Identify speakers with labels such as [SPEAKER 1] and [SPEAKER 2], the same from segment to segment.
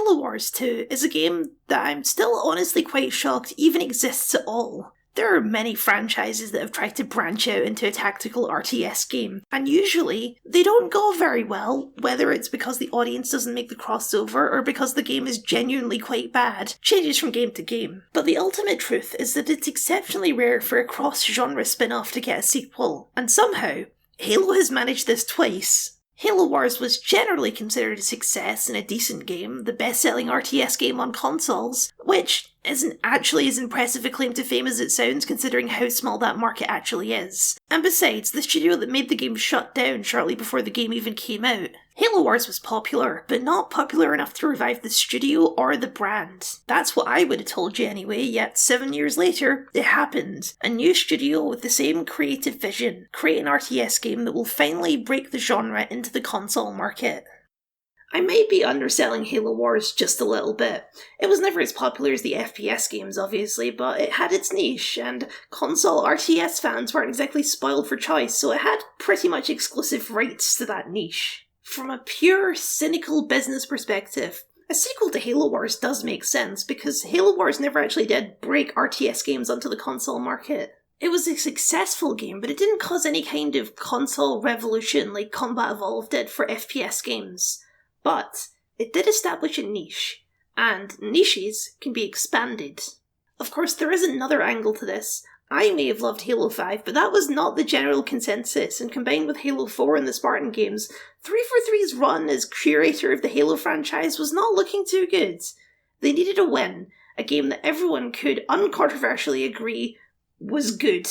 [SPEAKER 1] Halo Wars 2 is a game that I'm still honestly quite shocked even exists at all. There are many franchises that have tried to branch out into a tactical RTS game, and usually they don't go very well, whether it's because the audience doesn't make the crossover or because the game is genuinely quite bad, changes from game to game. But the ultimate truth is that it's exceptionally rare for a cross-genre spin-off to get a sequel, and somehow, Halo has managed this twice. Halo Wars was generally considered a success and a decent game, the best-selling RTS game on consoles, which isn't actually as impressive a claim to fame as it sounds considering how small that market actually is. And besides, the studio that made the game shut down shortly before the game even came out. Halo Wars was popular, but not popular enough to revive the studio or the brand. That's what I would have told you anyway, yet 7 years later, it happened. A new studio with the same creative vision, create an RTS game that will finally break the genre into the console market. I might be underselling Halo Wars just a little bit. It was never as popular as the FPS games, obviously, but it had its niche, and console RTS fans weren't exactly spoiled for choice, so it had pretty much exclusive rights to that niche. From a pure, cynical business perspective, a sequel to Halo Wars does make sense, because Halo Wars never actually did break RTS games onto the console market. It was a successful game, but it didn't cause any kind of console revolution like Combat Evolved did for FPS games. But it did establish a niche, and niches can be expanded. Of course, there is another angle to this. I may have loved Halo 5, but that was not the general consensus, and combined with Halo 4 and the Spartan games, 343's run as curator of the Halo franchise was not looking too good. They needed a win, a game that everyone could uncontroversially agree was good.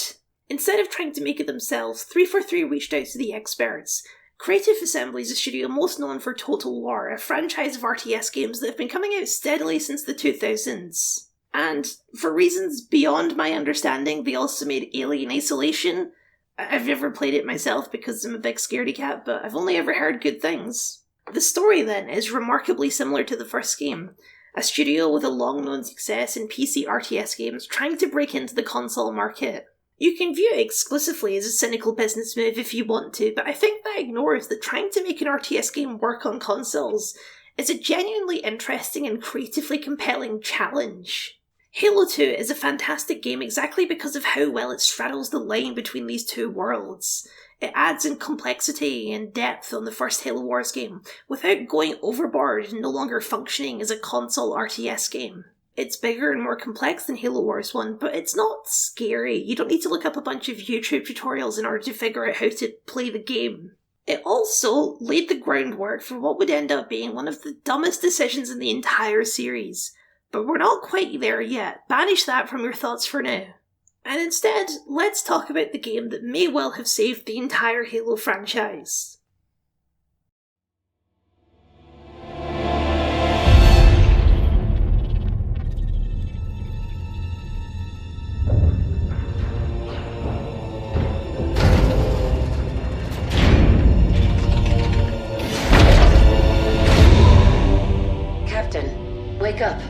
[SPEAKER 1] Instead of trying to make it themselves, 343 reached out to the experts. Creative Assembly is a studio most known for Total War, a franchise of RTS games that have been coming out steadily since the 2000s. And, for reasons beyond my understanding, they also made Alien Isolation. I've never played it myself because I'm a big scaredy cat, but I've only ever heard good things. The story, then, is remarkably similar to the first game. A studio with a long-known success in PC RTS games trying to break into the console market. You can view it exclusively as a cynical business move if you want to, but I think that ignores that trying to make an RTS game work on consoles is a genuinely interesting and creatively compelling challenge. Halo 2 is a fantastic game exactly because of how well it straddles the line between these two worlds. It adds in complexity and depth on the first Halo Wars game, without going overboard and no longer functioning as a console RTS game. It's bigger and more complex than Halo Wars 1, but it's not scary. You don't need to look up a bunch of YouTube tutorials in order to figure out how to play the game. It also laid the groundwork for what would end up being one of the dumbest decisions in the entire series. But we're not quite there yet. Banish that from your thoughts for now. And instead, let's talk about the game that may well have saved the entire Halo franchise.
[SPEAKER 2] Wake up.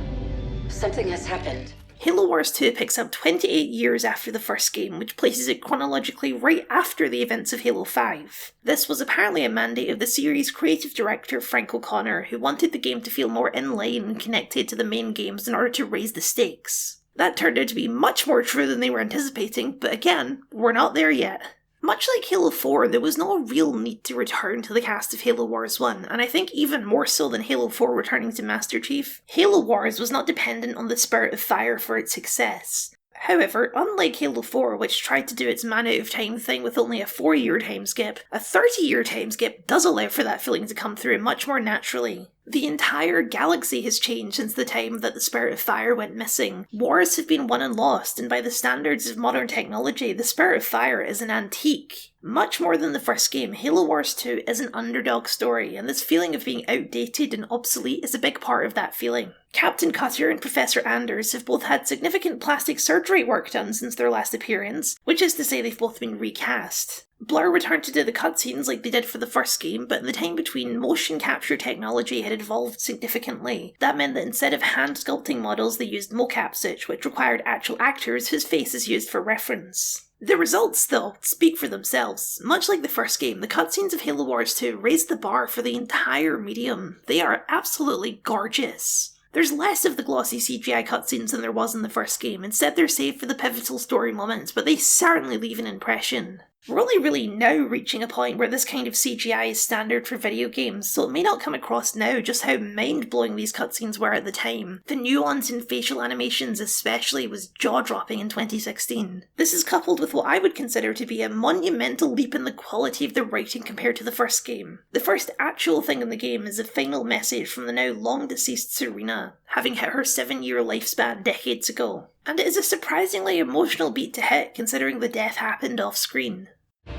[SPEAKER 2] Something has happened.
[SPEAKER 1] Halo Wars 2 picks up 28 years after the first game, which places it chronologically right after the events of Halo 5. This was apparently a mandate of the series' creative director Frank O'Connor, who wanted the game to feel more in line and connected to the main games in order to raise the stakes. That turned out to be much more true than they were anticipating, but again, we're not there yet. Much like Halo 4, there was no real need to return to the cast of Halo Wars 1, and I think even more so than Halo 4 returning to Master Chief, Halo Wars was not dependent on the Spirit of Fire for its success. However, unlike Halo 4, which tried to do its man out of time thing with only a 4-year timeskip, a 30-year timeskip does allow for that feeling to come through much more naturally. The entire galaxy has changed since the time that the Spirit of Fire went missing. Wars have been won and lost, and by the standards of modern technology, the Spirit of Fire is an antique. Much more than the first game, Halo Wars 2 is an underdog story, and this feeling of being outdated and obsolete is a big part of that feeling. Captain Cutter and Professor Anders have both had significant plastic surgery work done since their last appearance, which is to say they've both been recast. Blur returned to do the cutscenes like they did for the first game, but in the time between, motion capture technology had evolved significantly. That meant that instead of hand sculpting models, they used mocap such, which required actual actors whose face is used for reference. The results, though, speak for themselves. Much like the first game, the cutscenes of Halo Wars 2 raised the bar for the entire medium. They are absolutely gorgeous. There's less of the glossy CGI cutscenes than there was in the first game. Instead, they're saved for the pivotal story moments, but they certainly leave an impression. We're only really now reaching a point where this kind of CGI is standard for video games, so it may not come across now just how mind-blowing these cutscenes were at the time. The nuance in facial animations especially was jaw-dropping in 2016. This is coupled with what I would consider to be a monumental leap in the quality of the writing compared to the first game. The first actual thing in the game is a final message from the now long-deceased Serena, having hit her 7-year lifespan decades ago. And it is a surprisingly emotional beat to hit considering the death happened off-screen.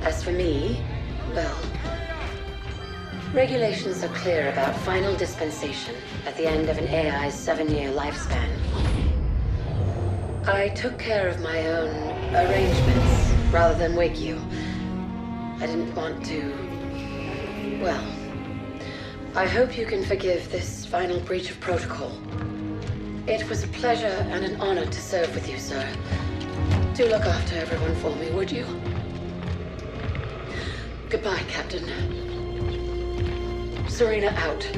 [SPEAKER 2] As for me, well, regulations are clear about final dispensation at the end of an AI's 7-year lifespan. I took care of my own arrangements rather than wake you. I didn't want to... well, I hope you can forgive this final breach of protocol. It was a pleasure and an honor to serve with you, sir. Do look after everyone for me, would you? Goodbye, Captain. Serena out.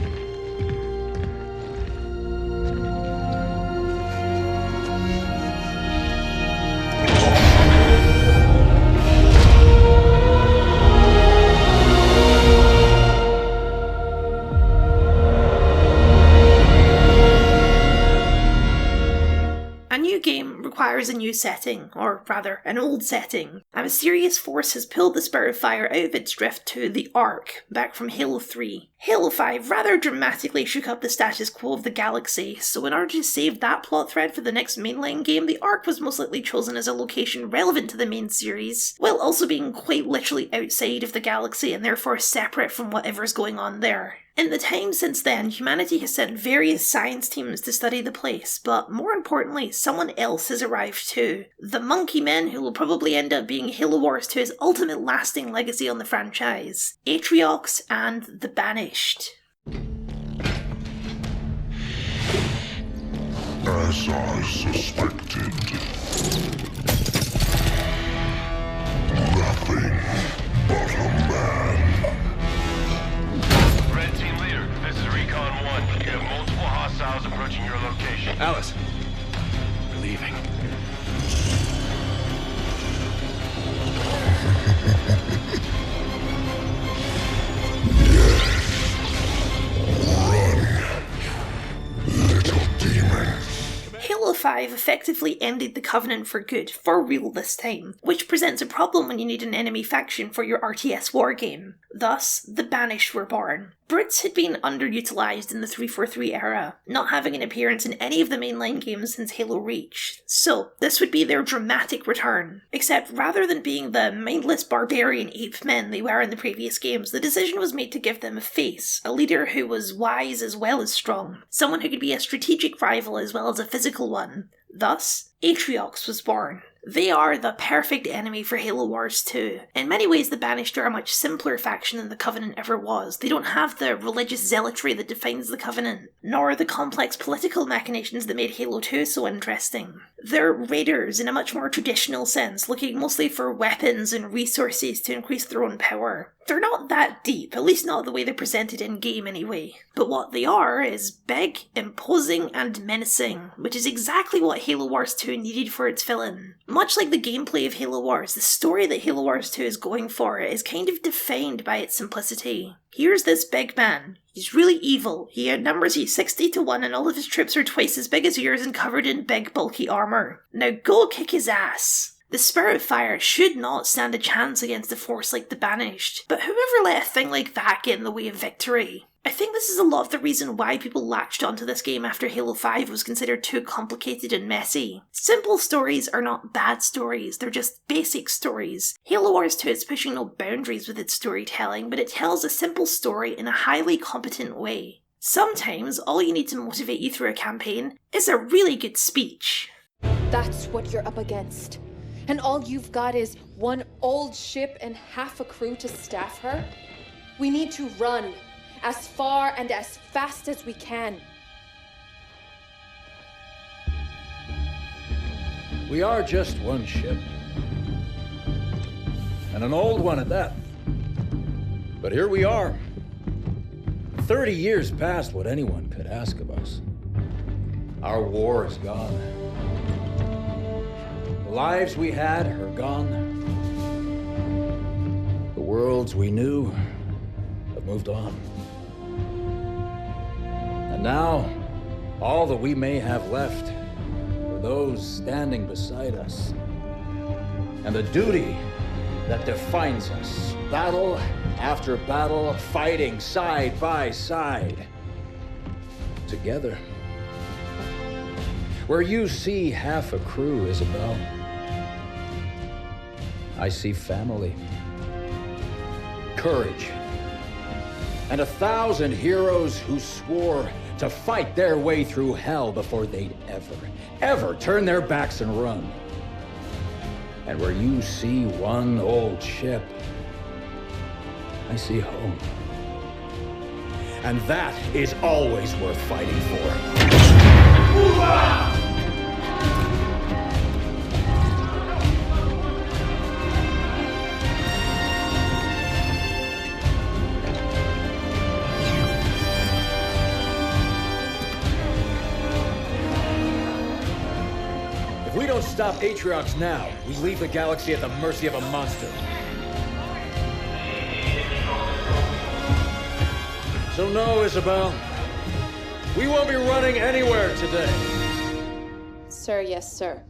[SPEAKER 1] A new game requires a new setting, or rather, an old setting. A mysterious force has pulled the Spirit of Fire out of its drift to the Ark, back from Halo 3. Halo 5 rather dramatically shook up the status quo of the galaxy, so in order to save that plot thread for the next mainline game, the Ark was most likely chosen as a location relevant to the main series, while also being quite literally outside of the galaxy and therefore separate from whatever's going on there. In the time since then, humanity has sent various science teams to study the place, but more importantly, someone else has arrived too. The Monkey Men, who will probably end up being Halo Wars 2's ultimate lasting legacy on the franchise. Atriox and the Banished.
[SPEAKER 3] As I suspected. Nothing but a man.
[SPEAKER 4] Red Team Leader, this is Recon 1. You have multiple hostiles approaching your location.
[SPEAKER 5] Alice, we're leaving.
[SPEAKER 1] Halo 5 effectively ended the Covenant for good, for real this time, which presents a problem when you need an enemy faction for your RTS wargame. Thus, the Banished were born. Brutes had been underutilised in the 343 era, not having an appearance in any of the mainline games since Halo Reach, so this would be their dramatic return. Except rather than being the mindless barbarian ape men they were in the previous games, the decision was made to give them a face, a leader who was wise as well as strong, someone who could be a strategic rival as well as a physical one. Thus, Atriox was born. They are the perfect enemy for Halo Wars 2. In many ways, the Banished are a much simpler faction than the Covenant ever was. They don't have the religious zealotry that defines the Covenant, nor the complex political machinations that made Halo 2 so interesting. They're raiders in a much more traditional sense, looking mostly for weapons and resources to increase their own power. They're not that deep, at least not the way they're presented in-game anyway. But what they are is big, imposing, and menacing, which is exactly what Halo Wars 2 needed for its villain. Much like the gameplay of Halo Wars, the story that Halo Wars 2 is going for is kind of defined by its simplicity. Here's this big man. He's really evil. He outnumbers you 60-1 and all of his troops are twice as big as yours and covered in big bulky armour. Now go kick his ass. The Spirit of Fire should not stand a chance against a force like the Banished, but whoever let a thing like that get in the way of victory? I think this is a lot of the reason why people latched onto this game after Halo 5 was considered too complicated and messy. Simple stories are not bad stories, they're just basic stories. Halo Wars 2 is pushing no boundaries with its storytelling, but it tells a simple story in a highly competent way. Sometimes all you need to motivate you through a campaign is a really good speech.
[SPEAKER 6] That's what you're up against. And all you've got is one old ship and half a crew to staff her? We need to run as far and as fast as we can.
[SPEAKER 5] We are just one ship. and an old one at that. But here we are, 30 years past what anyone could ask of us. Our war is gone. The lives we had are gone. The worlds we knew have moved on. And now, all that we may have left are those standing beside us. And the duty that defines us, battle after battle, fighting side by side, together. Where you see half a crew, Isabel, I see family, courage, and 1,000 heroes who swore to fight their way through hell before they'd ever turn their backs and run. And where you see one old ship, I see home. And that is always worth fighting for. Hurrah! If we don't stop Atriox now, we leave the galaxy at the mercy of a monster. So no, Isabel. We won't be running anywhere today.
[SPEAKER 6] Sir, yes, sir.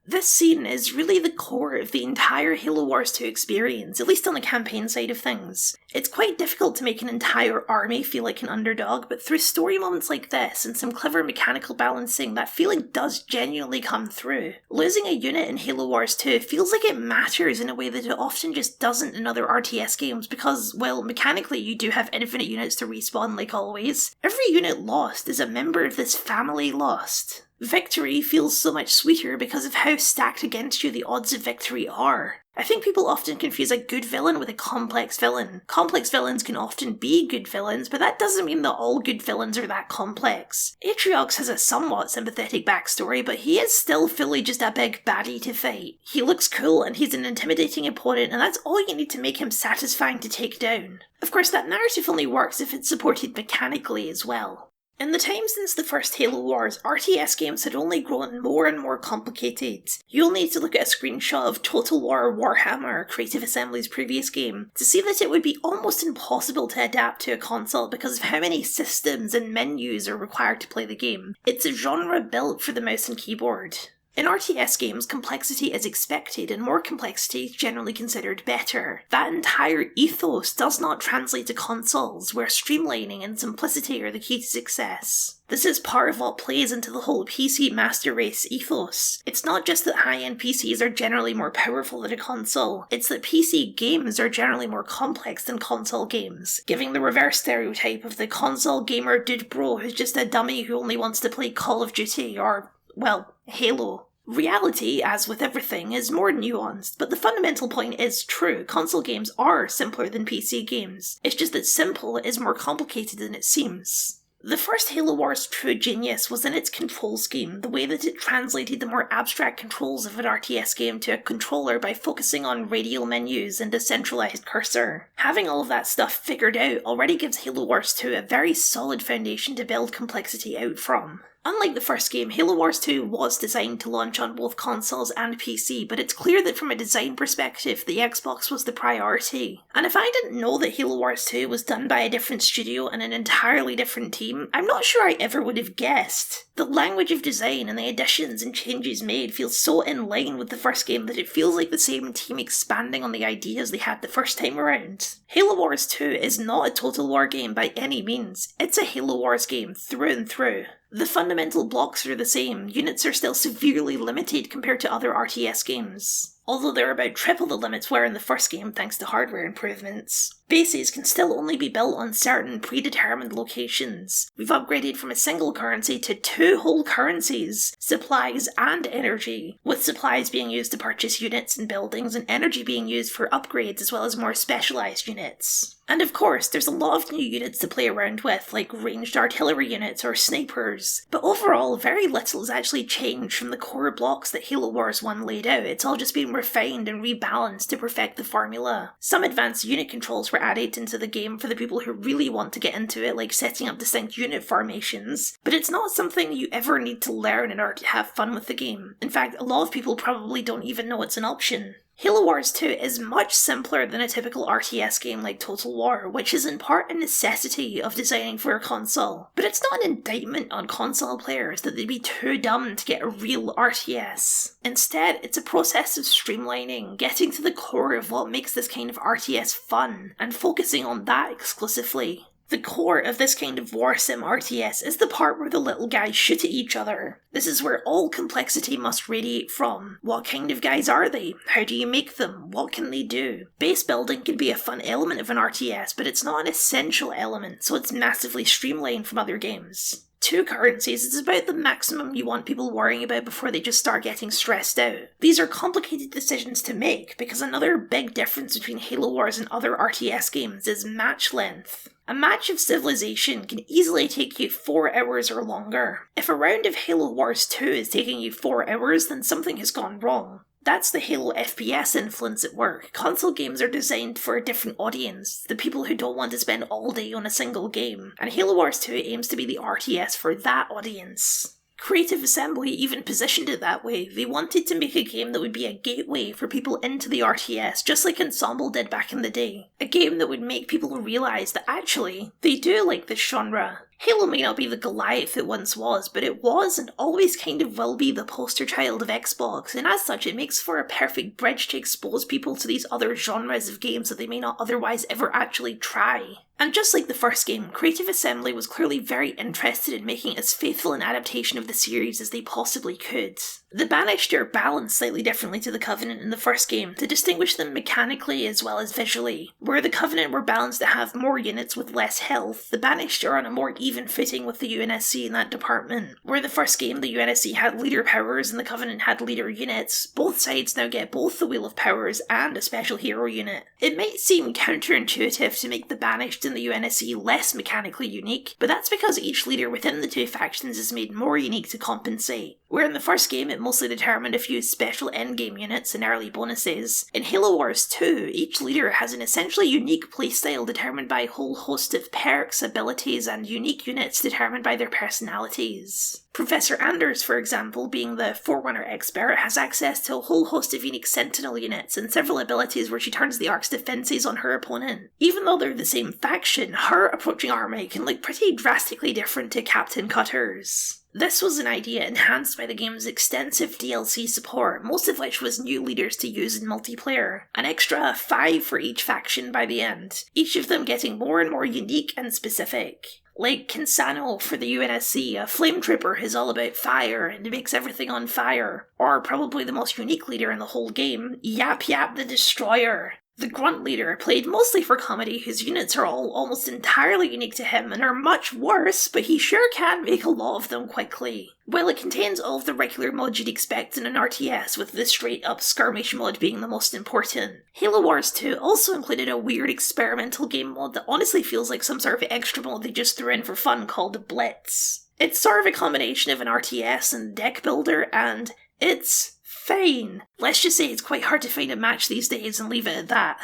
[SPEAKER 1] This scene is really the core of the entire Halo Wars 2 experience, at least on the campaign side of things. It's quite difficult to make an entire army feel like an underdog, but through story moments like this and some clever mechanical balancing, that feeling does genuinely come through. Losing a unit in Halo Wars 2 feels like it matters in a way that it often just doesn't in other RTS games because, well, mechanically you do have infinite units to respawn like always. Every unit lost is a member of this family lost. Victory feels so much sweeter because of how stacked against you the odds of victory are. I think people often confuse a good villain with a complex villain. Complex villains can often be good villains, but that doesn't mean that all good villains are that complex. Atriox has a somewhat sympathetic backstory, but he is still fully just a big baddie to fight. He looks cool and he's an intimidating opponent, and that's all you need to make him satisfying to take down. Of course, that narrative only works if it's supported mechanically as well. In the time since the first Halo Wars, RTS games had only grown more and more complicated. You'll need to look at a screenshot of Total War Warhammer, Creative Assembly's previous game, to see that it would be almost impossible to adapt to a console because of how many systems and menus are required to play the game. It's a genre built for the mouse and keyboard. In RTS games, complexity is expected, and more complexity is generally considered better. That entire ethos does not translate to consoles, where streamlining and simplicity are the key to success. This is part of what plays into the whole PC master race ethos. It's not just that high-end PCs are generally more powerful than a console, it's that PC games are generally more complex than console games, giving the reverse stereotype of the console gamer dude bro who's just a dummy who only wants to play Call of Duty or, well, Halo. Reality, as with everything, is more nuanced, but the fundamental point is true. Console games are simpler than PC games. It's just that simple is more complicated than it seems. The first Halo Wars' true genius was in its control scheme, the way that it translated the more abstract controls of an RTS game to a controller by focusing on radial menus and a centralized cursor. Having all of that stuff figured out already gives Halo Wars 2 a very solid foundation to build complexity out from. Unlike the first game, Halo Wars 2 was designed to launch on both consoles and PC, but it's clear that from a design perspective, the Xbox was the priority. And if I didn't know that Halo Wars 2 was done by a different studio and an entirely different team, I'm not sure I ever would have guessed. The language of design and the additions and changes made feels so in line with the first game that it feels like the same team expanding on the ideas they had the first time around. Halo Wars 2 is not a Total War game by any means, it's a Halo Wars game through and through. The fundamental blocks are the same, units are still severely limited compared to other RTS games, although they're about triple the limits were in the first game thanks to hardware improvements. Bases can still only be built on certain predetermined locations. We've upgraded from a single currency to 2 whole currencies, supplies and energy, with supplies being used to purchase units and buildings and energy being used for upgrades as well as more specialised units. And of course, there's a lot of new units to play around with, like ranged artillery units or snipers, but overall very little has actually changed from the core blocks that Halo Wars 1 laid out. It's all just been refined and rebalanced to perfect the formula. Some advanced unit controls were added into the game for the people who really want to get into it, like setting up distinct unit formations, but it's not something you ever need to learn in order to have fun with the game. In fact, a lot of people probably don't even know it's an option. Halo Wars 2 is much simpler than a typical RTS game like Total War, which is in part a necessity of designing for a console. But it's not an indictment on console players that they'd be too dumb to get a real RTS. Instead, it's a process of streamlining, getting to the core of what makes this kind of RTS fun, and focusing on that exclusively. The core of this kind of war sim RTS is the part where the little guys shoot at each other. This is where all complexity must radiate from. What kind of guys are they? How do you make them? What can they do? Base building can be a fun element of an RTS, but it's not an essential element, so it's massively streamlined from other games. 2 currencies is about the maximum you want people worrying about before they just start getting stressed out. These are complicated decisions to make, because another big difference between Halo Wars and other RTS games is match length. A match of Civilization can easily take you 4 hours or longer. If a round of Halo Wars 2 is taking you 4 hours, then something has gone wrong. That's the Halo FPS influence at work. Console games are designed for a different audience, the people who don't want to spend all day on a single game, and Halo Wars 2 aims to be the RTS for that audience. Creative Assembly even positioned it that way. They wanted to make a game that would be a gateway for people into the RTS, just like Ensemble did back in the day. A game that would make people realise that actually, they do like this genre. Halo may not be the Goliath it once was, but it was and always kind of will be the poster child of Xbox, and as such it makes for a perfect bridge to expose people to these other genres of games that they may not otherwise ever actually try. And just like the first game, Creative Assembly was clearly very interested in making as faithful an adaptation of the series as they possibly could. The Banished are balanced slightly differently to the Covenant in the first game, to distinguish them mechanically as well as visually. Where the Covenant were balanced to have more units with less health, the Banished are on a more even footing with the UNSC in that department. Where the first game the UNSC had leader powers and the Covenant had leader units, both sides now get both the Wheel of Powers and a special hero unit. It might seem counterintuitive to make the Banished and the UNSC less mechanically unique, but that's because each leader within the 2 factions is made more unique to compensate. Where in the first game it mostly determined a few special endgame units and early bonuses, in Halo Wars 2, each leader has an essentially unique playstyle determined by a whole host of perks, abilities, and unique units determined by their personalities. Professor Anders, for example, being the Forerunner expert, has access to a whole host of unique Sentinel units and several abilities where she turns the Ark's defences on her opponent. Even though they're the same faction, her approaching army can look pretty drastically different to Captain Cutter's. This was an idea enhanced by the game's extensive DLC support, most of which was new leaders to use in multiplayer, an extra 5 for each faction by the end, each of them getting more and more unique and specific. Like Kinsano for the UNSC, a flame trooper who's all about fire and makes everything on fire. Or probably the most unique leader in the whole game, Yap Yap the Destroyer. The Grunt leader, played mostly for comedy, whose units are all almost entirely unique to him and are much worse, but he sure can make a lot of them quickly. While it contains all of the regular mods you'd expect in an RTS, with the straight-up skirmish mod being the most important, Halo Wars 2 also included a weird experimental game mode that honestly feels like some sort of extra mode they just threw in for fun called Blitz. It's sort of a combination of an RTS and deck builder, and it's fine. Let's just say it's quite hard to find a match these days and leave it at that.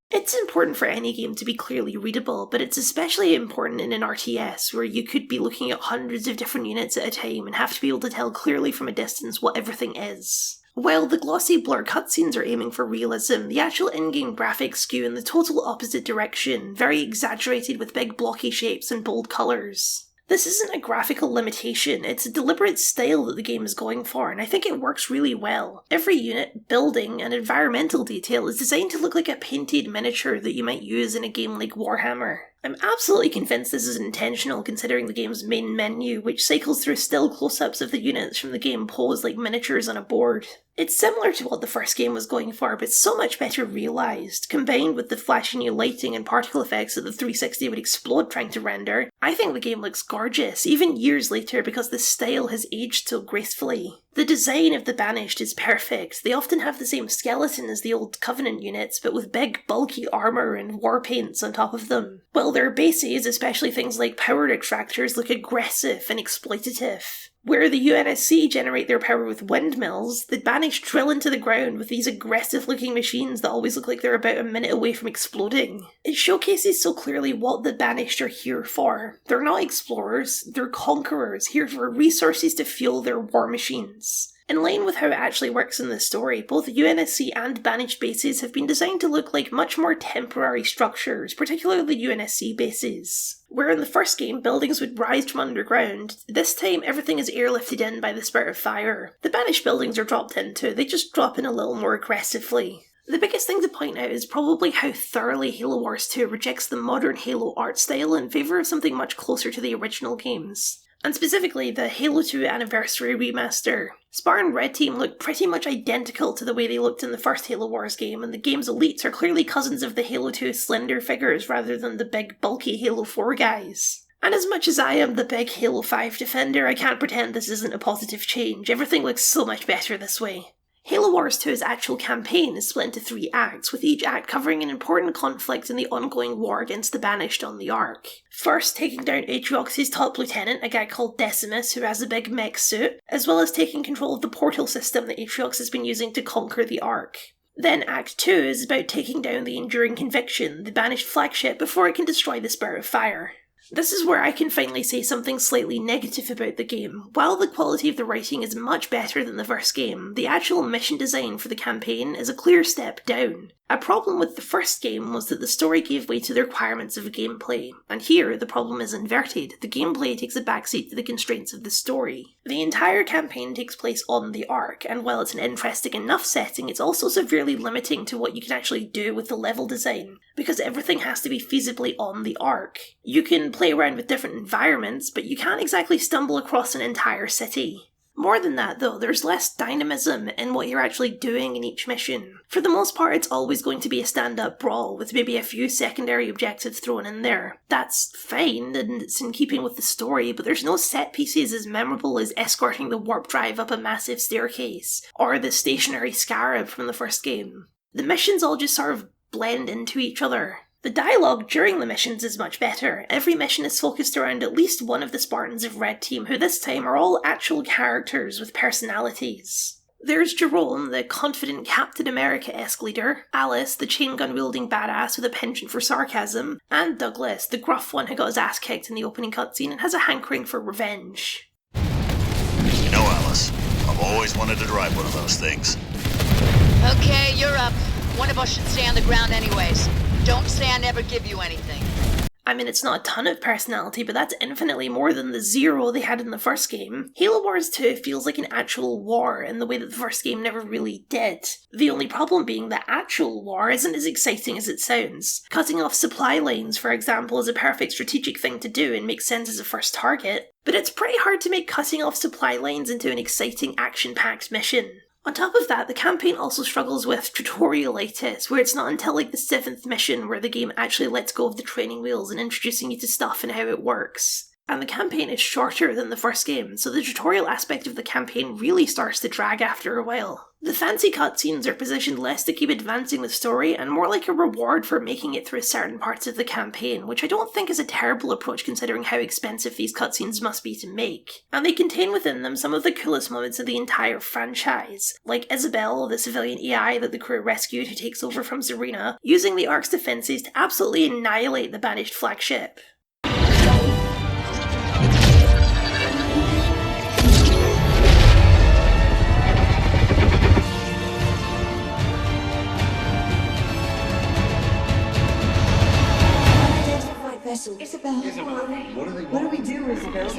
[SPEAKER 1] It's important for any game to be clearly readable, but it's especially important in an RTS where you could be looking at hundreds of different units at a time and have to be able to tell clearly from a distance what everything is. While the glossy blur cutscenes are aiming for realism, the actual in-game graphics skew in the total opposite direction, very exaggerated with big blocky shapes and bold colours. This isn't a graphical limitation, it's a deliberate style that the game is going for, and I think it works really well. Every unit, building, and environmental detail is designed to look like a painted miniature that you might use in a game like Warhammer. I'm absolutely convinced this is intentional considering the game's main menu, which cycles through still close-ups of the units from the game posed like miniatures on a board. It's similar to what the first game was going for, but so much better realised. Combined with the flashy new lighting and particle effects that the 360 would explode trying to render, I think the game looks gorgeous, even years later, because the style has aged so gracefully. The design of the Banished is perfect. They often have the same skeleton as the old Covenant units, but with big, bulky armour and war paints on top of them. While their bases, especially things like power extractors, look aggressive and exploitative. Where the UNSC generate their power with windmills, the Banished drill into the ground with these aggressive-looking machines that always look like they're about a minute away from exploding. It showcases so clearly what the Banished are here for. They're not explorers, they're conquerors, here for resources to fuel their war machines. In line with how it actually works in the story, both UNSC and Banished bases have been designed to look like much more temporary structures, particularly the UNSC bases. Where in the first game, buildings would rise from underground, this time everything is airlifted in by the Spirit of Fire. The Banished buildings are dropped into, they just drop in a little more aggressively. The biggest thing to point out is probably how thoroughly Halo Wars 2 rejects the modern Halo art style in favour of something much closer to the original games. And specifically the Halo 2 Anniversary remaster. Spartan Red Team look pretty much identical to the way they looked in the first Halo Wars game, and the game's elites are clearly cousins of the Halo 2 slender figures rather than the big bulky Halo 4 guys. And as much as I am the big Halo 5 defender, I can't pretend this isn't a positive change. Everything looks so much better this way. Halo Wars 2's actual campaign is split into 3 acts, with each act covering an important conflict in the ongoing war against the Banished on the Ark. First, taking down Atriox's top lieutenant, a guy called Decimus, who has a big mech suit, as well as taking control of the portal system that Atriox has been using to conquer the Ark. Then Act 2 is about taking down the Enduring Conviction, the Banished flagship, before it can destroy the Spirit of Fire. This is where I can finally say something slightly negative about the game. While the quality of the writing is much better than the first game, the actual mission design for the campaign is a clear step down. A problem with the first game was that the story gave way to the requirements of gameplay, and here the problem is inverted. The gameplay takes a backseat to the constraints of the story. The entire campaign takes place on the Ark, and while it's an interesting enough setting, it's also severely limiting to what you can actually do with the level design, because everything has to be feasibly on the Ark. You can play around with different environments, but you can't exactly stumble across an entire city. More than that though, there's less dynamism in what you're actually doing in each mission. For the most part, it's always going to be a stand-up brawl, with maybe a few secondary objectives thrown in there. That's fine, and it's in keeping with the story, but there's no set pieces as memorable as escorting the warp drive up a massive staircase, or the stationary scarab from the first game. The missions all just sort of blend into each other. The dialogue during the missions is much better. Every mission is focused around at least one of the Spartans of Red Team, who this time are all actual characters with personalities. There's Jerome, the confident Captain America-esque leader, Alice, the chain gun-wielding badass with a penchant for sarcasm, and Douglas, the gruff one who got his ass kicked in the opening cutscene and has a hankering for revenge.
[SPEAKER 7] You know, Alice, I've always wanted to drive one of those things.
[SPEAKER 8] Okay, you're up. One of us should stay on the ground anyways. Don't say I never give you anything.
[SPEAKER 1] I mean, it's not a ton of personality, but that's infinitely more than the 0 they had in the first game. Halo Wars 2 feels like an actual war in the way that the first game never really did. The only problem being that actual war isn't as exciting as it sounds. Cutting off supply lines, for example, is a perfect strategic thing to do and makes sense as a first target, but it's pretty hard to make cutting off supply lines into an exciting action-packed mission. On top of that, the campaign also struggles with tutorialitis, where it's not until like the 7th mission where the game actually lets go of the training wheels and introducing you to stuff and how it works. And the campaign is shorter than the first game, so the tutorial aspect of the campaign really starts to drag after a while. The fancy cutscenes are positioned less to keep advancing the story and more like a reward for making it through certain parts of the campaign, which I don't think is a terrible approach considering how expensive these cutscenes must be to make. And they contain within them some of the coolest moments of the entire franchise, like Isabel, the civilian AI that the crew rescued who takes over from Zarina, using the Ark's defences to absolutely annihilate the Banished flagship.
[SPEAKER 9] Isabel. What do we do, Isabel?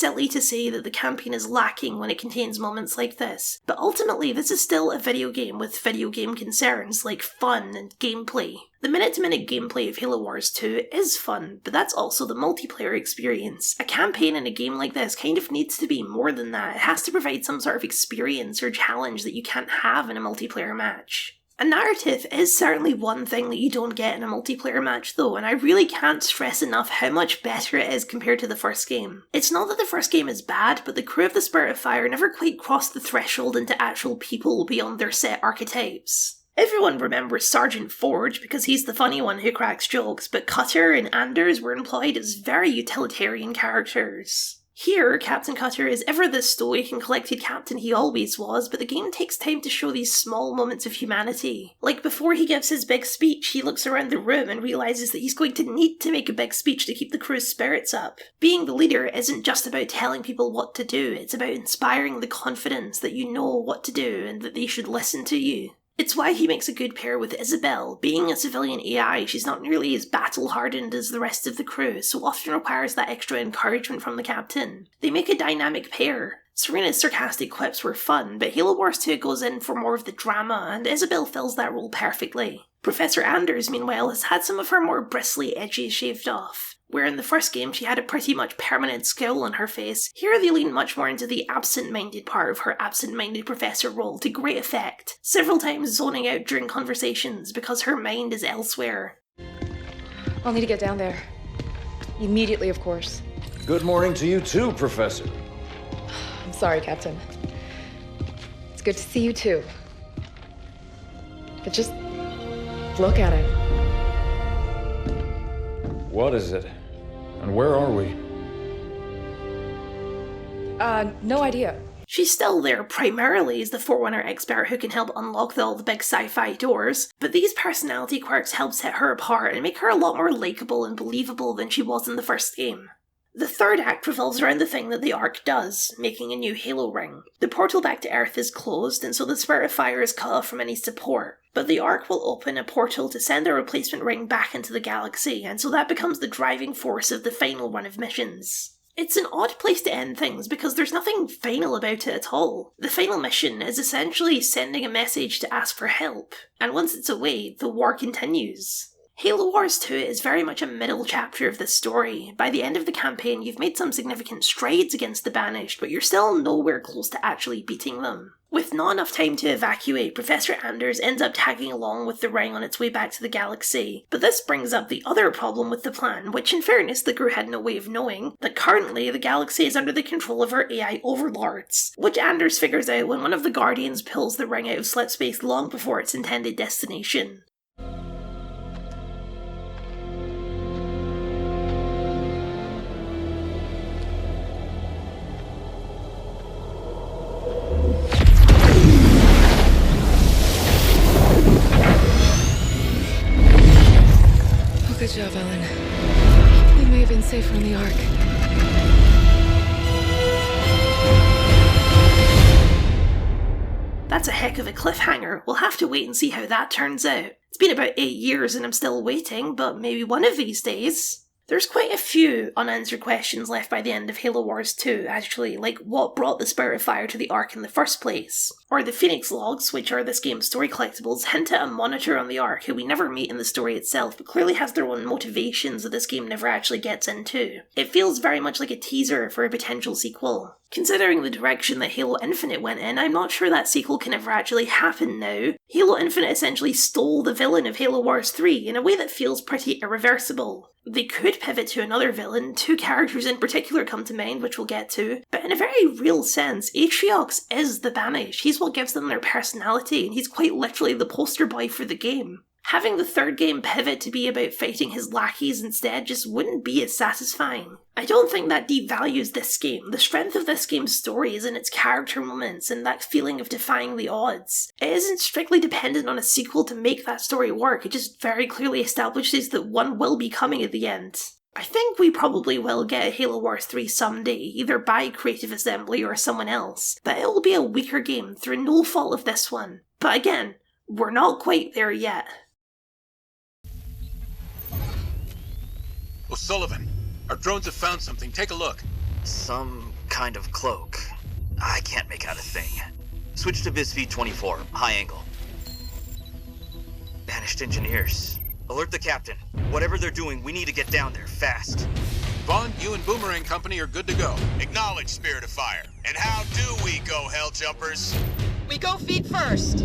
[SPEAKER 1] silly to say that the campaign is lacking when it contains moments like this, but ultimately this is still a video game with video game concerns like fun and gameplay. The minute-to-minute gameplay of Halo Wars 2 is fun, but that's also the multiplayer experience. A campaign in a game like this kind of needs to be more than that. It has to provide some sort of experience or challenge that you can't have in a multiplayer match. A narrative is certainly one thing that you don't get in a multiplayer match though, and I really can't stress enough how much better it is compared to the first game. It's not that the first game is bad, but the crew of the Spirit of Fire never quite crossed the threshold into actual people beyond their set archetypes. Everyone remembers Sergeant Forge because he's the funny one who cracks jokes, but Cutter and Anders were employed as very utilitarian characters. Here, Captain Cutter is ever the stoic and collected captain he always was, but the game takes time to show these small moments of humanity. Like before he gives his big speech, he looks around the room and realises that he's going to need to make a big speech to keep the crew's spirits up. Being the leader isn't just about telling people what to do, it's about inspiring the confidence that you know what to do and that they should listen to you. It's why he makes a good pair with Isabel. Being a civilian AI, she's not nearly as battle-hardened as the rest of the crew, so often requires that extra encouragement from the captain. They make a dynamic pair. Serena's sarcastic quips were fun, but Halo Wars 2 goes in for more of the drama, and Isabel fills that role perfectly. Professor Anders, meanwhile, has had some of her more bristly edges shaved off. Where in the first game she had a pretty much permanent scowl on her face, here they lean much more into the absent-minded part of her absent-minded professor role to great effect, several times zoning out during conversations because her mind is elsewhere.
[SPEAKER 6] I'll need to get down there. Immediately, of course.
[SPEAKER 5] Good morning to you too, Professor.
[SPEAKER 6] I'm sorry, Captain. It's good to see you too. But just look at it.
[SPEAKER 5] What is it? And where are we?
[SPEAKER 6] No idea.
[SPEAKER 1] She's still there primarily as the Forerunner expert who can help unlock all the big sci-fi doors, but these personality quirks help set her apart and make her a lot more likeable and believable than she was in the first game. The third act revolves around the thing that the Ark does, making a new Halo ring. The portal back to Earth is closed, and so the Spirit of Fire is cut off from any support, but the Ark will open a portal to send a replacement ring back into the galaxy, and so that becomes the driving force of the final run of missions. It's an odd place to end things because there's nothing final about it at all. The final mission is essentially sending a message to ask for help, and once it's away, the war continues. Halo Wars 2 is very much a middle chapter of this story. By the end of the campaign, you've made some significant strides against the Banished, but you're still nowhere close to actually beating them. With not enough time to evacuate, Professor Anders ends up tagging along with the ring on its way back to the galaxy. But this brings up the other problem with the plan, which in fairness the crew had no way of knowing, that currently the galaxy is under the control of our AI overlords, which Anders figures out when one of the Guardians pulls the ring out of slipspace long before its intended destination.
[SPEAKER 6] Good job, Ellen. We may have been safer on the Ark.
[SPEAKER 1] That's a heck of a cliffhanger. We'll have to wait and see how that turns out. It's been about 8 years and I'm still waiting, but maybe one of these days. There's quite a few unanswered questions left by the end of Halo Wars 2, actually, like what brought the Spirit of Fire to the Ark in the first place? Or the Phoenix Logs, which are this game's story collectibles, hint at a monitor on the Ark who we never meet in the story itself, but clearly has their own motivations that this game never actually gets into. It feels very much like a teaser for a potential sequel. Considering the direction that Halo Infinite went in, I'm not sure that sequel can ever actually happen now. Halo Infinite essentially stole the villain of Halo Wars 3 in a way that feels pretty irreversible. They could pivot to another villain, 2 characters in particular come to mind, which we'll get to, but in a very real sense, Atriox is the Banished. He's what gives them their personality, and he's quite literally the poster boy for the game. Having the third game pivot to be about fighting his lackeys instead just wouldn't be as satisfying. I don't think that devalues this game. The strength of this game's story is in its character moments and that feeling of defying the odds. It isn't strictly dependent on a sequel to make that story work, it just very clearly establishes that one will be coming at the end. I think we probably will get a Halo Wars 3 someday, either by Creative Assembly or someone else, but it will be a weaker game through no fault of this one. But again, we're not quite there yet.
[SPEAKER 10] O'Sullivan, our drones have found something. Take a look.
[SPEAKER 11] Some
[SPEAKER 10] kind of cloak. I can't make out a thing. Switch to Biz Feed 24, high angle. Banished engineers. Alert the captain. Whatever they're doing, we need to get down there, fast.
[SPEAKER 11] Vaughn, you and Boomerang Company are good to go.
[SPEAKER 12] Acknowledge, Spirit of Fire. And how do we go, Helljumpers?
[SPEAKER 8] We go feet first.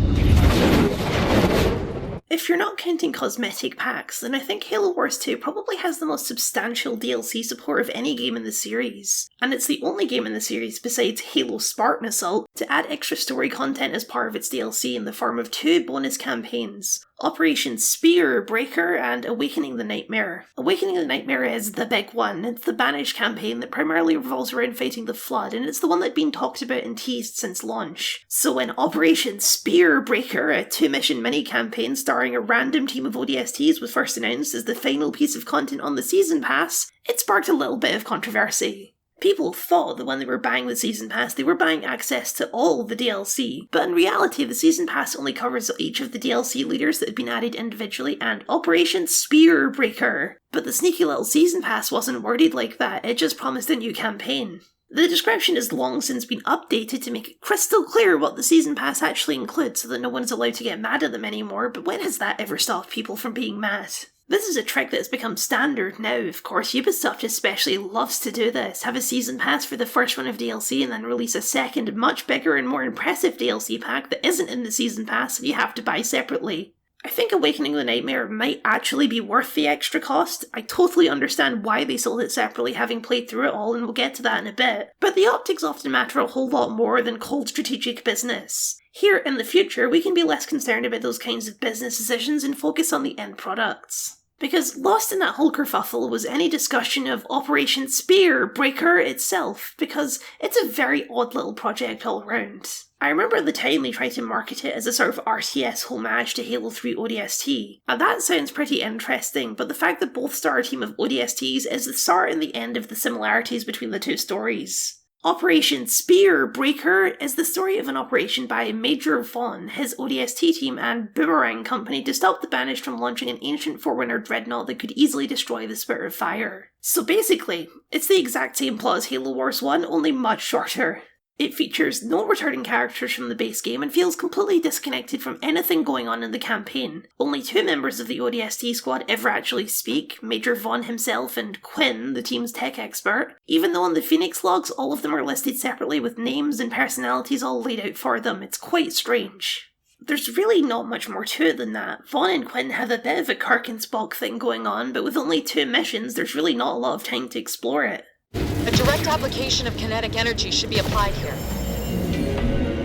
[SPEAKER 1] If you're not counting cosmetic packs, then I think Halo Wars 2 probably has the most substantial DLC support of any game in the series. And it's the only game in the series besides Halo Spartan Assault to add extra story content as part of its DLC in the form of 2 bonus campaigns. Operation SPEARBREAKER and Awakening the Nightmare. Awakening the Nightmare is the big one. It's the Banished campaign that primarily revolves around fighting the Flood, and it's the one that's been talked about and teased since launch. So when Operation SPEARBREAKER, a 2-mission mini-campaign starring a random team of ODSTs, was first announced as the final piece of content on the Season Pass, it sparked a little bit of controversy. People thought that when they were buying the Season Pass, they were buying access to all the DLC, but in reality the Season Pass only covers each of the DLC leaders that had been added individually and Operation SPEARBREAKER. But the sneaky little Season Pass wasn't worded like that, it just promised a new campaign. The description has long since been updated to make it crystal clear what the Season Pass actually includes so that no one's allowed to get mad at them anymore, but when has that ever stopped people from being mad? This is a trick that has become standard now, of course. Ubisoft especially loves to do this. Have a season pass for the first run of DLC and then release a second, much bigger and more impressive DLC pack that isn't in the season pass and you have to buy separately. I think Awakening the Nightmare might actually be worth the extra cost. I totally understand why they sold it separately, having played through it all, and we'll get to that in a bit. But the optics often matter a whole lot more than cold strategic business. Here, in the future, we can be less concerned about those kinds of business decisions and focus on the end products. Because lost in that whole kerfuffle was any discussion of Operation SPEARBREAKER itself, because it's a very odd little project all round. I remember at the time they tried to market it as a sort of RTS homage to Halo 3 ODST, and that sounds pretty interesting, but the fact that both star a team of ODSTs is the start and the end of the similarities between the two stories. Operation SPEARBREAKER is the story of an operation by Major Vaughn, his ODST team, and Boomerang Company to stop the Banished from launching an ancient Forerunner dreadnought that could easily destroy the Spirit of Fire. So basically, it's the exact same plot as Halo Wars 1, only much shorter. It features no returning characters from the base game and feels completely disconnected from anything going on in the campaign. Only 2 members of the ODST squad ever actually speak, Major Vaughn himself and Quinn, the team's tech expert, even though on the Phoenix logs all of them are listed separately with names and personalities all laid out for them. It's quite strange. There's really not much more to it than that. Vaughn and Quinn have a bit of a Kirk and Spock thing going on, but with only 2 missions, there's really not a lot of time to explore it.
[SPEAKER 8] A direct application of kinetic energy should be applied here.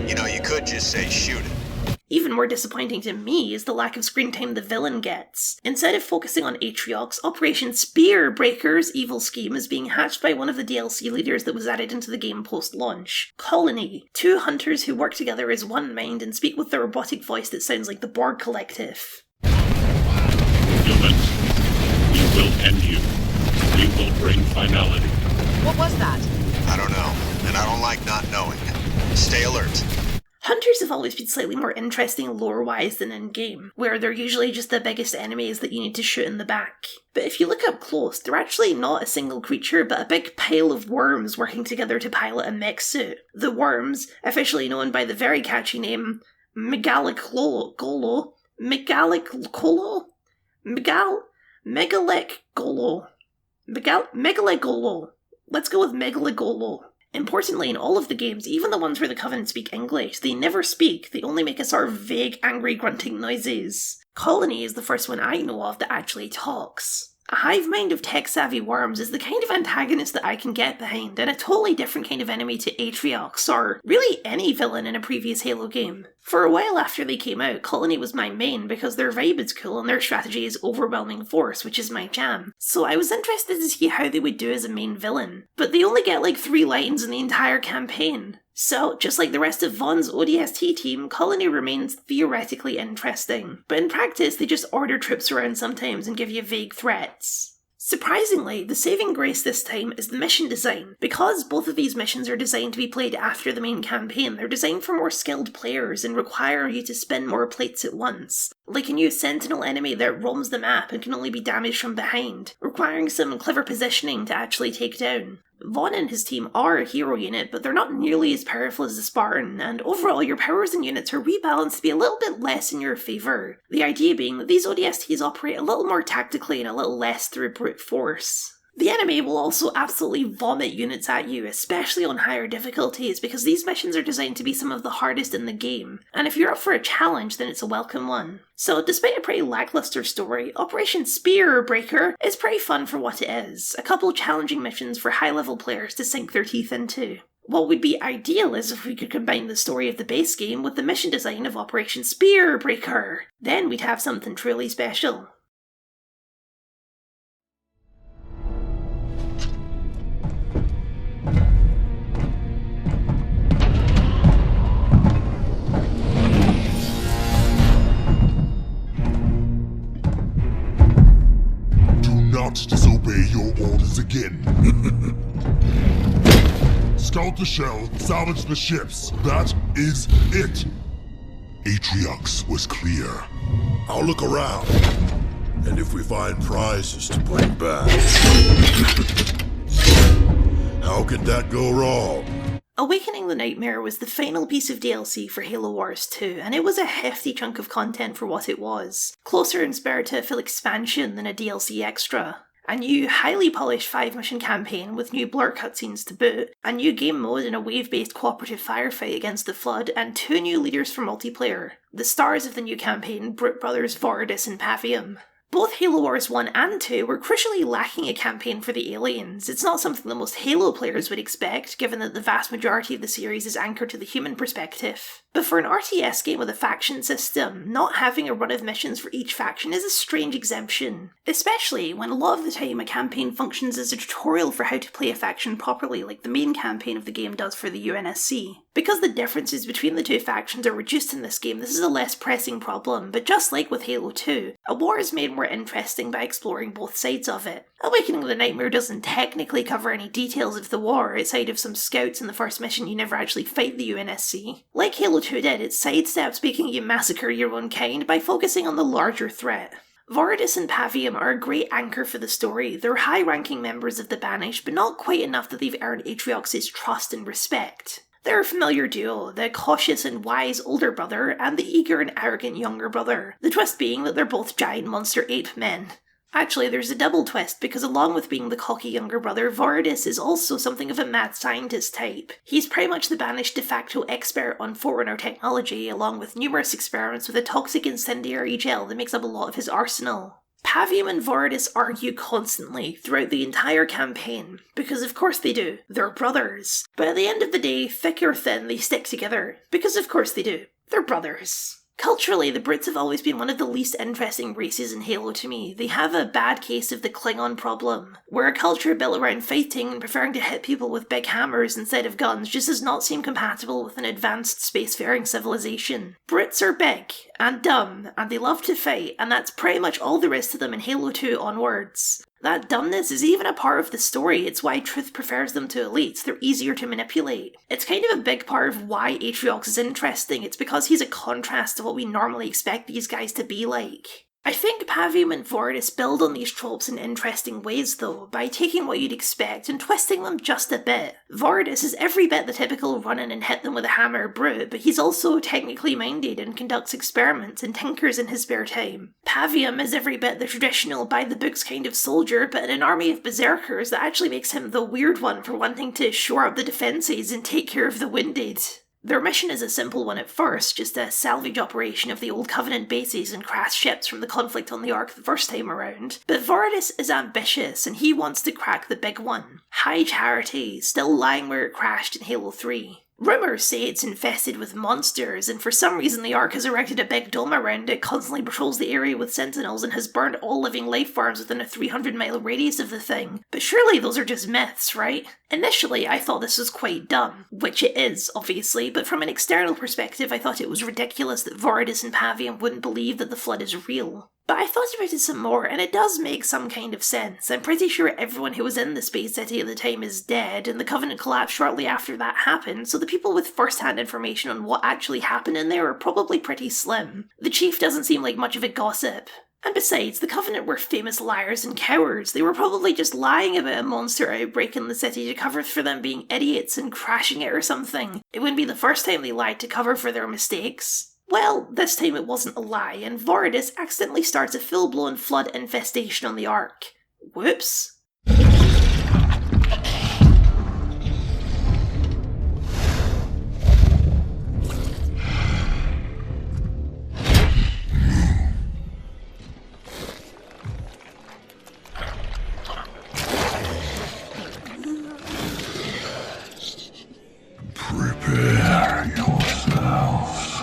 [SPEAKER 12] You know, you could just say shoot it.
[SPEAKER 1] Even more disappointing to me is the lack of screen time the villain gets. Instead of focusing on Atriox, Operation SPEARBREAKER's evil scheme is being hatched by one of the DLC leaders that was added into the game post-launch. Colony, 2 hunters who work together as one mind and speak with the robotic voice that sounds like the Borg Collective.
[SPEAKER 13] Humans, we will end you. We will bring finality.
[SPEAKER 8] What was that?
[SPEAKER 12] I don't know, and I don't like not knowing. Stay alert.
[SPEAKER 1] Hunters have always been slightly more interesting lore-wise than in-game, where they're usually just the biggest enemies that you need to shoot in the back. But if you look up close, they're actually not a single creature, but a big pile of worms working together to pilot a mech suit. The worms, officially known by the very catchy name Megalicolo, Let's go with Megaligolo. Importantly, in all of the games, even the ones where the Covenant speak English, they never speak, they only make a sort of vague, angry grunting noises. Colony is the first one I know of that actually talks. A hive mind of tech-savvy worms is the kind of antagonist that I can get behind, and a totally different kind of enemy to Atriox, or really any villain in a previous Halo game. For a while after they came out, Colony was my main because their vibe is cool and their strategy is overwhelming force, which is my jam. So I was interested to see how they would do as a main villain. But they only get like 3 lines in the entire campaign. So, just like the rest of Vaughn's ODST team, Colony remains theoretically interesting, but in practice they just order troops around sometimes and give you vague threats. Surprisingly, the saving grace this time is the mission design. Because both of these missions are designed to be played after the main campaign, they're designed for more skilled players and require you to spin more plates at once. Like a new sentinel enemy that roams the map and can only be damaged from behind, requiring some clever positioning to actually take down. Vaughn and his team are a hero unit, but they're not nearly as powerful as the Spartan, and overall your powers and units are rebalanced to be a little bit less in your favour. The idea being that these ODSTs operate a little more tactically and a little less through brute force. The enemy will also absolutely vomit units at you, especially on higher difficulties, because these missions are designed to be some of the hardest in the game, and if you're up for a challenge, then it's a welcome one. So despite a pretty lackluster story, Operation SPEARBREAKER is pretty fun for what it is, a couple challenging missions for high-level players to sink their teeth into. What would be ideal is if we could combine the story of the base game with the mission design of Operation SPEARBREAKER. Then we'd have something truly special.
[SPEAKER 3] Not disobey your orders again. Scout the shell, salvage the ships. That is it. Atriox was clear.
[SPEAKER 14] I'll look around. And if we find prizes to bring back. How could that go wrong?
[SPEAKER 1] Awakening the Nightmare was the final piece of DLC for Halo Wars 2, and it was a hefty chunk of content for what it was. Closer in spirit to a full expansion than a DLC extra. A new, highly polished 5-mission campaign with new blur cutscenes to boot, a new game mode and a wave-based cooperative firefight against the Flood, and 2 new leaders for multiplayer. The stars of the new campaign, Brute Brothers Vortis and Pavium. Both Halo Wars 1 and 2 were crucially lacking a campaign for the aliens. It's not something that most Halo players would expect, given that the vast majority of the series is anchored to the human perspective. But for an RTS game with a faction system, not having a run of missions for each faction is a strange exemption. Especially when a lot of the time a campaign functions as a tutorial for how to play a faction properly, like the main campaign of the game does for the UNSC. Because the differences between the two factions are reduced in this game, this is a less pressing problem, but just like with Halo 2, a war is made more interesting by exploring both sides of it. Awakening the Nightmare doesn't technically cover any details of the war, outside of some scouts in the first mission you never actually fight the UNSC. Like Halo 2 did, it sidesteps making you massacre your own kind by focusing on the larger threat. Vortis and Pavium are a great anchor for the story. They're high-ranking members of the Banished, but not quite enough that they've earned Atriox's trust and respect. They're a familiar duo, the cautious and wise older brother and the eager and arrogant younger brother, the twist being that they're both giant monster ape men. Actually, there's a double twist, because along with being the cocky younger brother, Vortis is also something of a mad scientist type. He's pretty much the Banished de facto expert on Forerunner technology, along with numerous experiments with a toxic incendiary gel that makes up a lot of his arsenal. Pavium and Vortis argue constantly throughout the entire campaign, because of course they do, they're brothers. But at the end of the day, thick or thin, they stick together, because of course they do, they're brothers. Culturally, the Brits have always been one of the least interesting races in Halo to me. They have a bad case of the Klingon problem, where a culture built around fighting and preferring to hit people with big hammers instead of guns just does not seem compatible with an advanced spacefaring civilization. Brits are big, and dumb, and they love to fight, and that's pretty much all there is to them in Halo 2 onwards. That dumbness is even a part of the story. It's why Truth prefers them to elites. They're easier to manipulate. It's kind of a big part of why Atriox is interesting. It's because he's a contrast to what we normally expect these guys to be like. I think Pavium and Vortis build on these tropes in interesting ways though, by taking what you'd expect and twisting them just a bit. Vortis is every bit the typical run in and hit them with a hammer brute, but he's also technically minded and conducts experiments and tinkers in his spare time. Pavium is every bit the traditional by-the-books kind of soldier, but in an army of berserkers that actually makes him the weird one for wanting to shore up the defences and take care of the wounded. Their mission is a simple one at first, just a salvage operation of the old Covenant bases and crashed ships from the conflict on the Ark the first time around. But Vortis is ambitious, and he wants to crack the big one. High Charity, still lying where it crashed in Halo 3. Rumours say it's infested with monsters, and for some reason the Ark has erected a big dome around it, constantly patrols the area with sentinels, and has burned all living life forms within a 300-mile radius of the thing. But surely those are just myths, right? Initially, I thought this was quite dumb, which it is, obviously, but from an external perspective I thought it was ridiculous that Vortis and Pavium wouldn't believe that the Flood is real. But I thought about it some more, and it does make some kind of sense. I'm pretty sure everyone who was in the space city at the time is dead, and the Covenant collapsed shortly after that happened, so the people with first-hand information on what actually happened in there are probably pretty slim. The Chief doesn't seem like much of a gossip. And besides, the Covenant were famous liars and cowards. They were probably just lying about a monster outbreak in the city to cover for them being idiots and crashing it or something. It wouldn't be the first time they lied to cover for their mistakes. Well, this time it wasn't a lie, and Voridus accidentally starts a full-blown flood infestation on the Ark. Whoops.
[SPEAKER 3] Prepare yourselves.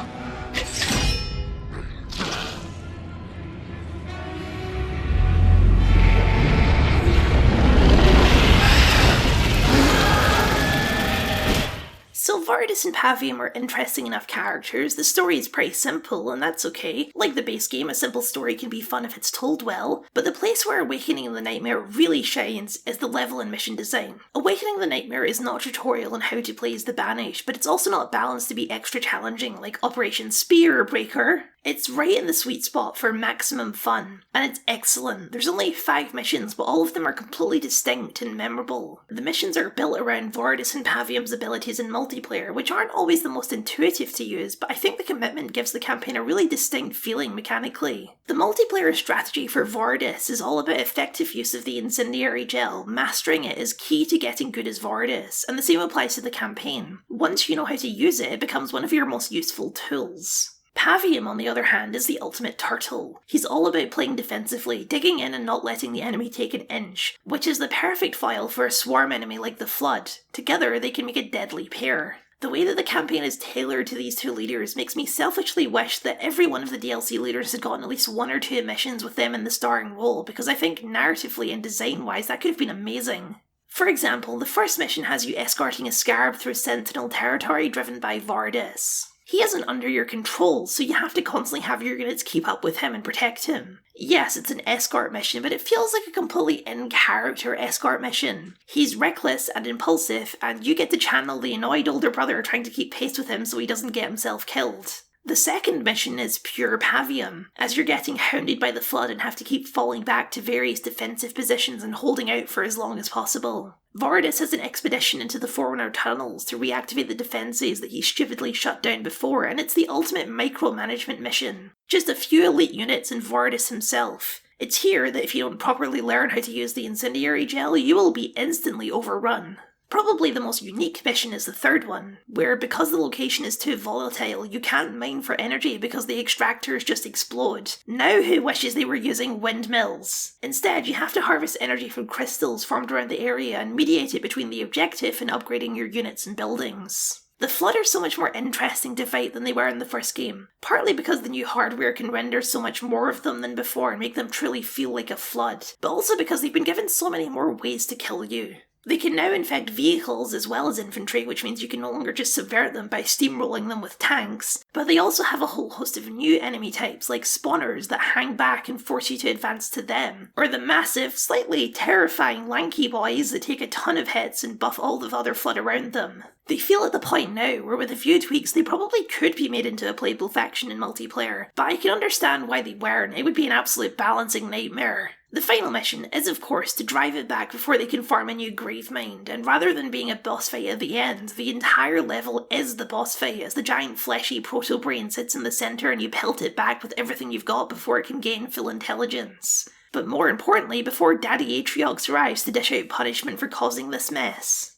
[SPEAKER 1] So Voridus and Pavium are interesting enough characters, the story is pretty simple, and that's okay. Like the base game, a simple story can be fun if it's told well, but the place where Awakening the Nightmare really shines is the level and mission design. Awakening the Nightmare is not a tutorial on how to play as the Banished, but it's also not balanced to be extra challenging like Operation SPEARBREAKER. It's right in the sweet spot for maximum fun, and it's excellent. There's only 5 missions, but all of them are completely distinct and memorable. The missions are built around Voridus and Pavium's abilities in multiplayer, which aren't always the most intuitive to use, but I think the commitment gives the campaign a really distinct feeling mechanically. The multiplayer strategy for Voridus is all about effective use of the incendiary gel. Mastering it is key to getting good as Voridus, and the same applies to the campaign. Once you know how to use it, it becomes one of your most useful tools. Pavium, on the other hand, is the ultimate turtle. He's all about playing defensively, digging in and not letting the enemy take an inch, which is the perfect foil for a swarm enemy like the Flood. Together, they can make a deadly pair. The way that the campaign is tailored to these two leaders makes me selfishly wish that every one of the DLC leaders had gotten at least 1 or 2 missions with them in the starring role, because I think narratively and design-wise that could have been amazing. For example, the first mission has you escorting a Scarab through Sentinel territory driven by Voridus. He isn't under your control, so you have to constantly have your units keep up with him and protect him. Yes, it's an escort mission, but it feels like a completely in-character escort mission. He's reckless and impulsive, and you get to channel the annoyed older brother trying to keep pace with him so he doesn't get himself killed. The second mission is pure Pavium, as you're getting hounded by the Flood and have to keep falling back to various defensive positions and holding out for as long as possible. Voridus has an expedition into the Forerunner tunnels to reactivate the defences that he stupidly shut down before, and it's the ultimate micromanagement mission. Just a few elite units and Voridus himself. It's here that if you don't properly learn how to use the incendiary gel, you will be instantly overrun. Probably the most unique mission is the third one, where because the location is too volatile, you can't mine for energy because the extractors just explode. Now who wishes they were using windmills? Instead, you have to harvest energy from crystals formed around the area and mediate it between the objective and upgrading your units and buildings. The Flood are so much more interesting to fight than they were in the first game, partly because the new hardware can render so much more of them than before and make them truly feel like a Flood, but also because they've been given so many more ways to kill you. They can now infect vehicles as well as infantry, which means you can no longer just subvert them by steamrolling them with tanks, but they also have a whole host of new enemy types like spawners that hang back and force you to advance to them, or the massive, slightly terrifying lanky boys that take a ton of hits and buff all the other Flood around them. They feel at the point now where with a few tweaks they probably could be made into a playable faction in multiplayer, but I can understand why they weren't. It would be an absolute balancing nightmare. The final mission is of course to drive it back before they can farm a new Gravemind, and rather than being a boss fight at the end, the entire level is the boss fight as the giant fleshy proto-brain sits in the centre and you pelt it back with everything you've got before it can gain full intelligence. But more importantly, before Daddy Atriox arrives to dish out punishment for causing this mess.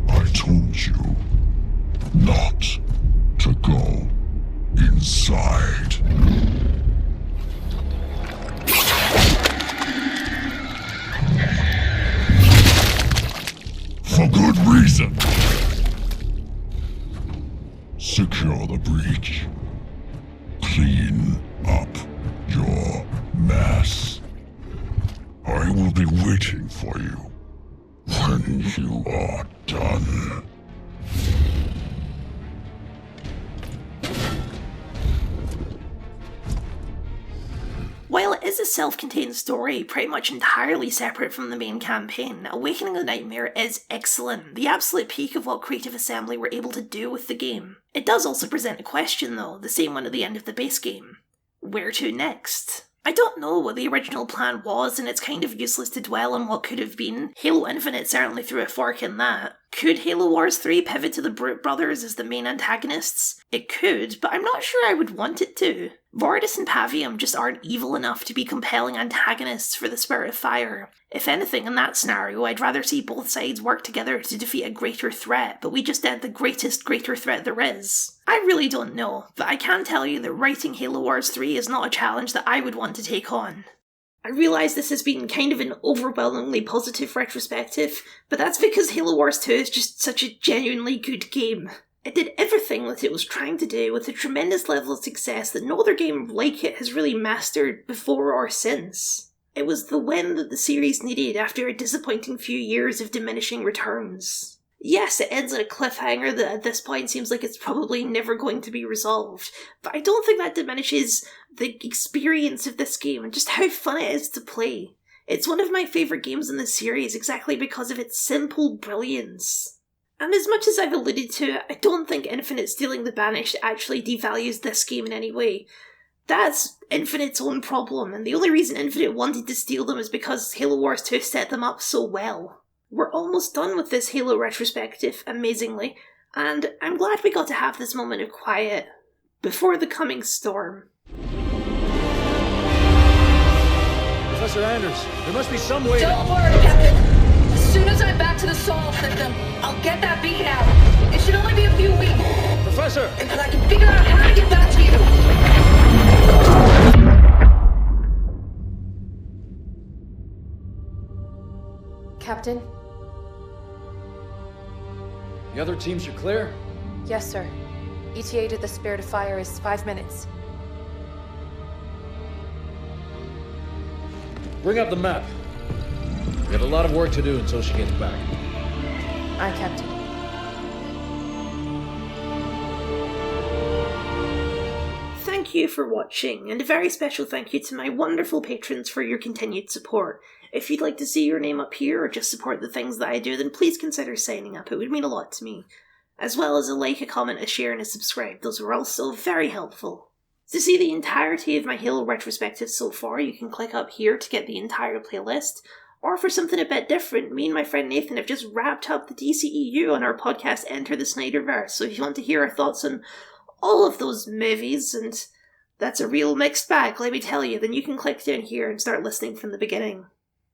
[SPEAKER 3] I told you not to go inside. For good reason. Secure the breach. Clean up your mess. I will be waiting for you when you are done.
[SPEAKER 1] While it is is a self-contained story, pretty much entirely separate from the main campaign. Awakening the Nightmare is excellent, the absolute peak of what Creative Assembly were able to do with the game. It does also present a question though, the same one at the end of the base game. Where to next? I don't know what the original plan was, and it's kind of useless to dwell on what could have been. Halo Infinite certainly threw a fork in that. Could Halo Wars 3 pivot to the Brute Brothers as the main antagonists? It could, but I'm not sure I would want it to. Vordis and Pavium just aren't evil enough to be compelling antagonists for the Spirit of Fire. If anything, in that scenario, I'd rather see both sides work together to defeat a greater threat, but we just did the greatest greater threat there is. I really don't know, but I can tell you that writing Halo Wars 3 is not a challenge that I would want to take on. I realise this has been kind of an overwhelmingly positive retrospective, but that's because Halo Wars 2 is just such a genuinely good game. It did everything that it was trying to do with a tremendous level of success that no other game like it has really mastered before or since. It was the win that the series needed after a disappointing few years of diminishing returns. Yes, it ends on a cliffhanger that at this point seems like it's probably never going to be resolved, but I don't think that diminishes the experience of this game and just how fun it is to play. It's one of my favourite games in the series exactly because of its simple brilliance. And as much as I've alluded to it, I don't think Infinite stealing the Banished actually devalues this game in any way. That's Infinite's own problem, and the only reason Infinite wanted to steal them is because Halo Wars 2 set them up so well. We're almost done with this Halo retrospective, amazingly, and I'm glad we got to have this moment of quiet before the coming storm.
[SPEAKER 5] Professor Anders, there must be some way.
[SPEAKER 15] Don't worry, Captain. As soon as I'm back to the Sol system, I'll get that beacon out. It should only be a few weeks.
[SPEAKER 5] Professor!
[SPEAKER 15] And then I can figure out how to get back to you.
[SPEAKER 6] Captain?
[SPEAKER 5] The other teams are clear?
[SPEAKER 6] Yes, sir. ETA to the Spirit of Fire is 5 minutes.
[SPEAKER 5] Bring up the map. We have a lot of work to do until she gets back.
[SPEAKER 6] Aye, Captain.
[SPEAKER 1] Thank you for watching, and a very special thank you to my wonderful patrons for your continued support. If you'd like to see your name up here or just support the things that I do, then please consider signing up. It would mean a lot to me. As well as a like, a comment, a share, and a subscribe. Those were also very helpful. To see the entirety of my Halo retrospective so far, you can click up here to get the entire playlist. Or for something a bit different, me and my friend Nathan have just wrapped up the DCEU on our podcast Enter the Snyderverse, so if you want to hear our thoughts on all of those movies, and that's a real mixed bag, let me tell you, then you can click down here and start listening from the beginning.